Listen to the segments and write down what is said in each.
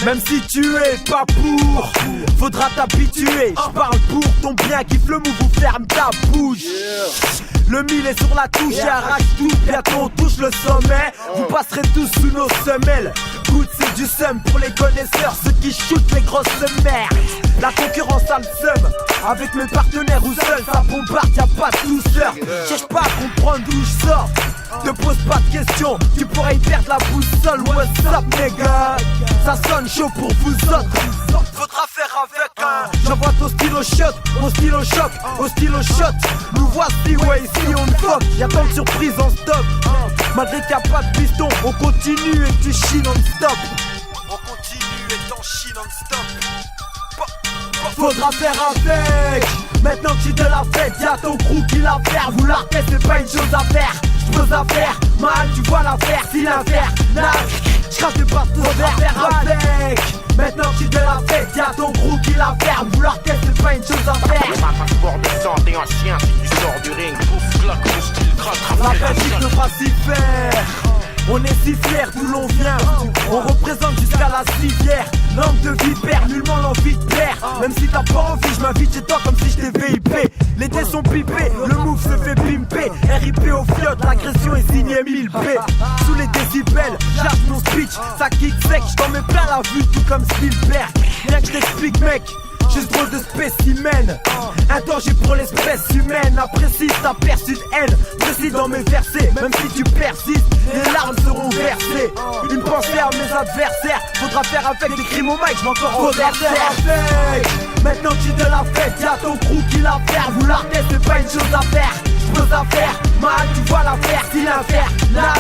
Même si tu es pas pour, faudra t'habituer. J'parle pour ton bien, kiffe le move ou ferme ta bouche. Le mille est sur la touche et arrache tout, bientôt on touche le sommet. Vous passerez tous sous nos semelles. Goûte c'est du seum pour les connaisseurs, ceux qui shootent les grosses merdes. La concurrence a le seum, avec mes partenaires ou seul, ça bombarde, y'a pas de douceur. Cherche pas à comprendre d'où je sors, te pose pas de questions, tu pourrais y perdre la boussole. What's up nigga, ça sonne chaud pour vous autres. Faudra faire avec un. J'envoie ton stylo shot, mon stylo choc, au stylo shot. Nous voici, ouais ici on fuck. Y'a tant de surprises en stock. Malgré qu'il n'y a pas de piston, on continue et tu chies non-stop. On continue et t'en chies non-stop. Faudra faire avec. Maintenant que j'ai de la fête, y'a ton crew qui la faire. Vouloir tête c'est pas une chose à faire. J'pose à faire, mal tu vois l'affaire. Si l'affaire, là, j'crache des partout. Faudra faire avec. Maintenant que j'ai de la fête, y'a ton crew qui la ferme. Vouloir tête c'est pas une chose à faire. Un passeport de sang, t'es un chien si tu sors du ring. Pouf, claque, mon style, craque, la Belgique ne pas s'y faire. On est si fiers d'où l'on vient. On représente jusqu'à la civière. Langue de vipère, nullement l'envie de plaire. Même si t'as pas envie, je m'invite chez toi comme si j'étais VIP. Les dés sont pipés, le move se fait pimper. RIP au fiotte, l'agression est signée 1000B. Sous les décibels, j'arrive mon speech. Ça kick sec, j't'en mets plein la vue, tout comme Spielberg. Rien que je t'explique mec, juste trop de spécimens. Un danger pour l'espèce humaine. Apprécie ta perçue de haine, précis dans mes versets. Même si tu persistes, les larmes seront versées. Une pensée à mes adversaires. Faudra faire avec des crimes au mic, j'vais encore en faire avec. Maintenant que j'ai de la fête, y'a ton crew qui la faire. Vouloir tête c'est pas une chose à faire. J'pose à faire, mal tu vois l'affaire. Si l'affaire, là,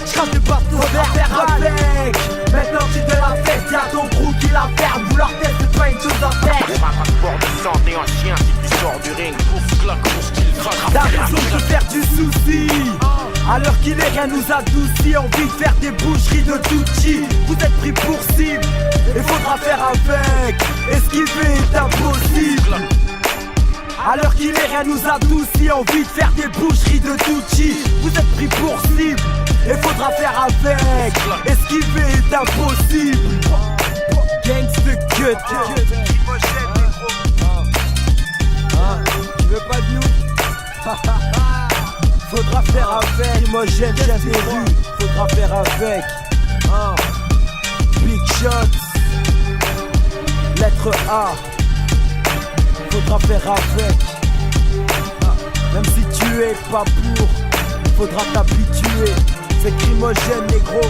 j'crache des partout. Faudra faire avec. Maintenant que j'ai de la fête, y'a ton crew qui la faire. Vouloir tête c'est pas une chose à faire. Un passeport de sang, t'es un chien si tu sors du ring. Pouf, claque, mon style, craque. T'as raison de te faire du souci. À l'heure qu'il est, rien nous adoucit. Envie de faire des boucheries de Tucci. Vous êtes pris pour cible, et faudra faire avec. Esquiver est impossible. À l'heure qu'il est, rien nous adoucit. Envie de faire des boucheries de Tucci. Vous êtes pris pour cible, et faudra faire avec. Esquiver est impossible. Gangsta cut. Tu veux pas de nous? Faudra faire avec. Imogène, chef des rues. Faudra faire avec. Big shots. Lettre A. Faudra faire avec. Même si tu es pas pour, faudra t'habituer. C'est Crimogène, négro.